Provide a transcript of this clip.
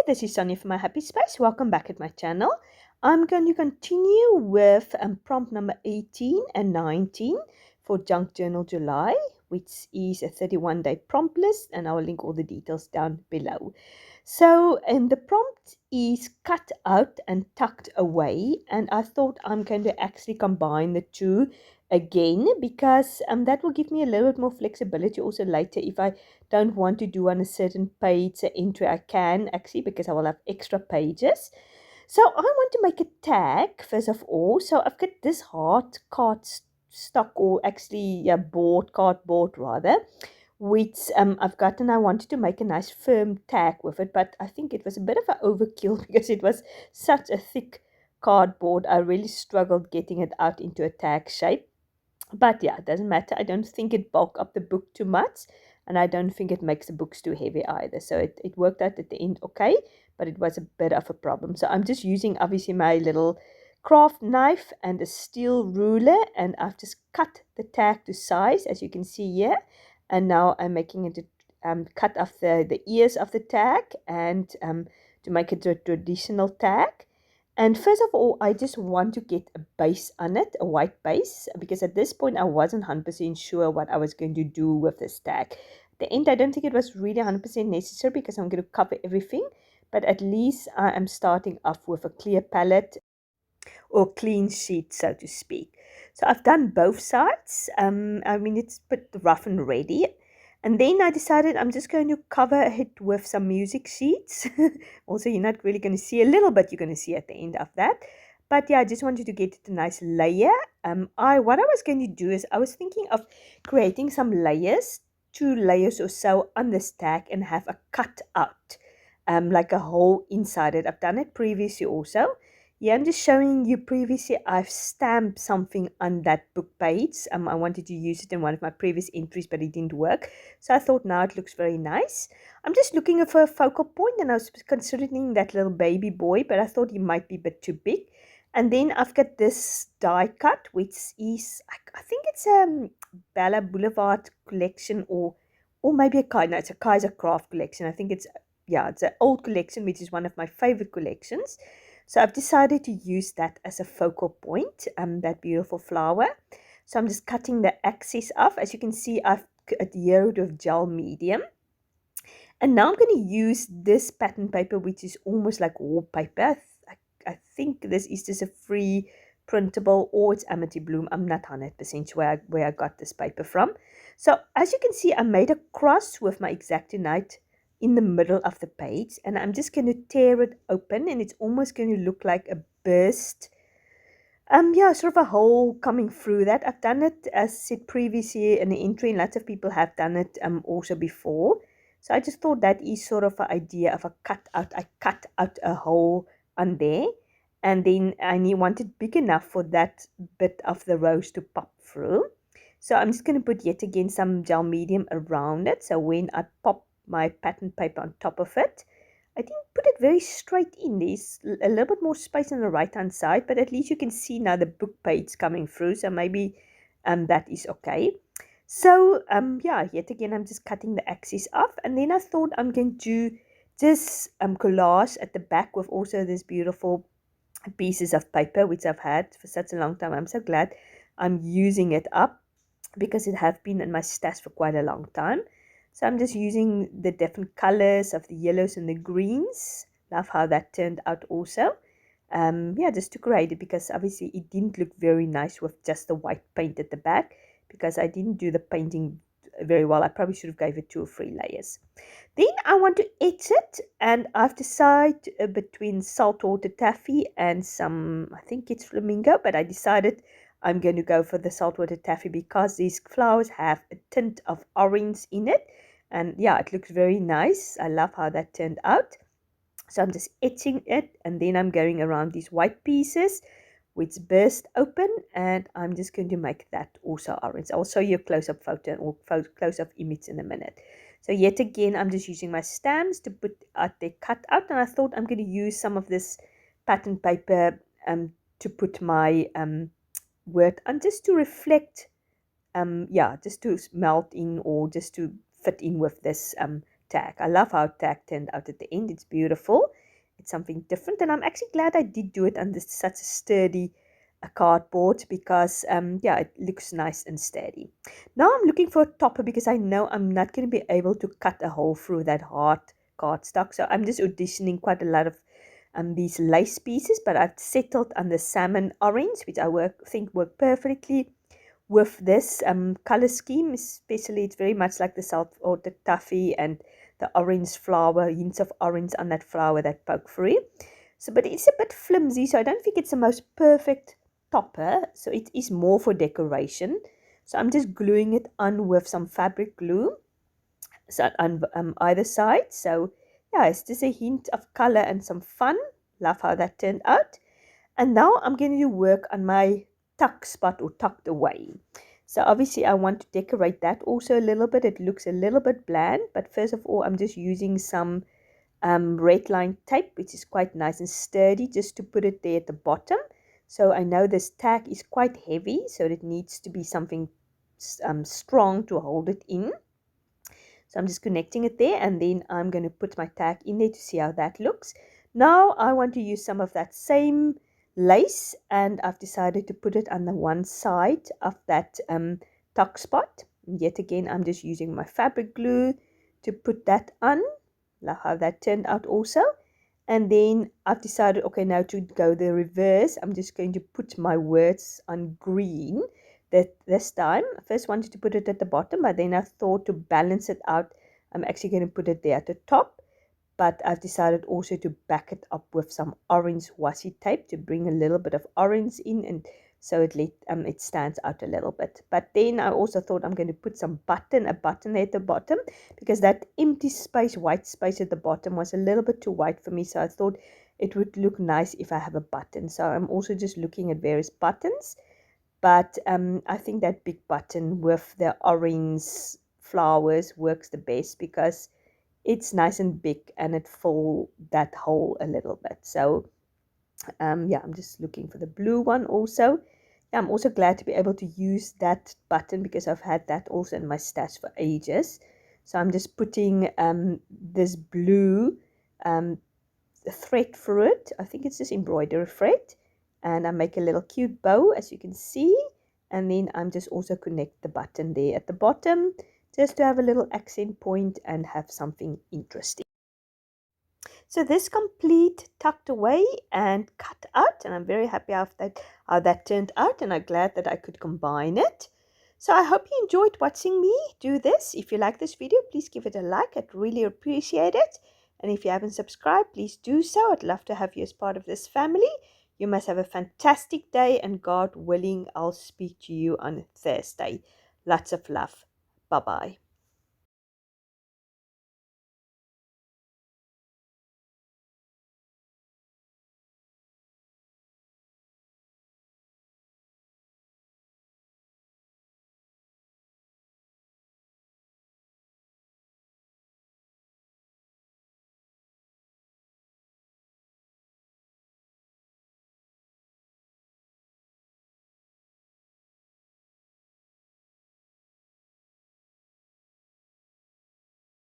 this is Sonja from my Happy Space. Welcome back at my channel. I'm going to continue with prompt number 18 and 19 for Junk Journal July, which is a 31-day prompt list, and I will link all the details down below. So the prompt is cut out and tucked away, and I thought I'm going to actually combine the two again because that will give me a little bit more flexibility also later if I don't want to do on a certain page entry. I can actually, because I will have extra pages. So I want to make a tag first of all. So I've got this hard cardstock, or actually cardboard rather, which I've got, and I wanted to make a nice firm tag with it, but I think it was a bit of an overkill because it was such a thick cardboard. I really struggled getting it out into a tag shape. But yeah, it doesn't matter. I don't think it bulked up the book too much, and I don't think it makes the books too heavy either. So it worked out at the end okay, but it was a bit of a problem. So I'm just using obviously my little craft knife and a steel ruler, and I've just cut the tag to size, as you can see here. And now I'm making it cut off the ears of the tag, and to make it a traditional tag. And first of all, I just want to get a base on it, a white base, because at this point I wasn't 100% sure what I was going to do with this tag. At the end, I don't think it was really 100% necessary because I'm going to cover everything, but at least I am starting off with a clear palette or clean sheet, so to speak. So I've done both sides. I mean, it's a bit rough and ready. And then I decided I'm just going to cover it with some music sheets. Also, you're not really going to see a little bit, you're going to see at the end of that. But yeah, I just wanted to get it a nice layer. What I was going to do is I was thinking of creating some layers, 2 layers or so on this tag, and have a cut out, like a hole inside it. I've done it previously also. Yeah, I'm just showing you previously I've stamped something on that book page. I wanted to use it in one of my previous entries, but it didn't work. So I thought now it looks very nice. I'm just looking for a focal point, and I was considering that little baby boy, but I thought he might be a bit too big. And then I've got this die cut, which is, I think it's a Bella Boulevard collection, or maybe it's a Kaiser Craft collection. I think it's an old collection, which is one of my favorite collections. So I've decided to use that as a focal point, that beautiful flower. So I'm just cutting the axis off. As you can see, I've adhered with gel medium. And now I'm going to use this pattern paper, which is almost like wallpaper. I think this is just a free printable, or it's Amity Bloom. I'm not 100% sure where I got this paper from. So as you can see, I made a cross with my Exacto in the middle of the page, and I'm just going to tear it open, and it's almost going to look like a burst, sort of a hole coming through that. I've done it, as said previously in the entry, and lots of people have done it also before. So I just thought that is sort of an idea of a cut out. I cut out a hole on there, and then I want it big enough for that bit of the rose to pop through. So I'm just going to put yet again some gel medium around it, so when I pop my pattern paper on top of it, I didn't put it very straight in. There's a little bit more space on the right hand side, but at least you can see now the book page coming through, so maybe that is okay. So yet again I'm just cutting the axis off, and then I thought I'm going to just collage at the back with also this beautiful pieces of paper which I've had for such a long time. I'm so glad I'm using it up because it have been in my stash for quite a long time. So I'm just using the different colors of the yellows and the greens. Love how that turned out also. Just to create it, because obviously it didn't look very nice with just the white paint at the back, because I didn't do the painting very well. I probably should have gave it 2 or 3 layers. Then I want to etch it, and I've decided between saltwater taffy and some, I think it's flamingo, but I decided I'm going to go for the saltwater taffy because these flowers have a tint of orange in it. And yeah, it looks very nice. I love how that turned out. So I'm just etching it, and then I'm going around these white pieces which burst open, and I'm just going to make that also orange. I'll show you a close-up photo or close-up image in a minute. So yet again, I'm just using my stamps to put out the cut out, and I thought I'm going to use some of this pattern paper to put my word on, just to reflect, just to melt in, or just to fit in with this tag. I love how tag turned out at the end. It's beautiful. It's something different, and I'm actually glad I did do it on this such a sturdy cardboard because yeah, it looks nice and sturdy. Now I'm looking for a topper because I know I'm not going to be able to cut a hole through that hard cardstock. So I'm just auditioning quite a lot of these lace pieces, but I've settled on the salmon orange, which I think work perfectly with this color scheme. Especially it's very much like the salt or the toffee and the orange flower, hints of orange on that flower that poke through. So but it's a bit flimsy, so I don't think it's the most perfect topper, so it is more for decoration. So I'm just gluing it on with some fabric glue, so on either side. So yeah, it's just a hint of color and some fun. Love how that turned out. And now I'm going to work on my tuck spot or tucked away. So obviously I want to decorate that also a little bit. It looks a little bit bland, but first of all I'm just using some red line tape, which is quite nice and sturdy, just to put it there at the bottom. So I know this tag is quite heavy, so it needs to be something strong to hold it in. So I'm just connecting it there, and then I'm going to put my tag in there to see how that looks. Now I want to use some of that same lace, and I've decided to put it on the one side of that tuck spot. Yet again, I'm just using my fabric glue to put that on. Love how that turned out also. And then I've decided, okay, now to go the reverse, I'm just going to put my words on green that this time. I first wanted to put it at the bottom, but then I thought to balance it out, I'm actually going to put it there at the top. But I've decided also to back it up with some orange washi tape to bring a little bit of orange in, and so it stands out a little bit. But then I also thought I'm going to put a button there at the bottom, because that empty space, white space at the bottom was a little bit too white for me. So I thought it would look nice if I have a button. So I'm also just looking at various buttons. But I think that big button with the orange flowers works the best because it's nice and big and it fills that hole a little bit. So yeah, I'm just looking for the blue one also. Yeah, I'm also glad to be able to use that button because I've had that also in my stash for ages. So I'm just putting this blue thread through it. I think it's just embroidery thread, and I make a little cute bow, as you can see. And then I'm just also connect the button there at the bottom, just to have a little accent point and have something interesting. So this complete tucked away and cut out, and I'm very happy how that turned out, and I'm glad that I could combine it. So I hope you enjoyed watching me do this. If you like this video, please give it a like. I'd really appreciate it. And if you haven't subscribed, please do so. I'd love to have you as part of this family. You must have a fantastic day, and God willing, I'll speak to you on Thursday. Lots of love. Bye-bye.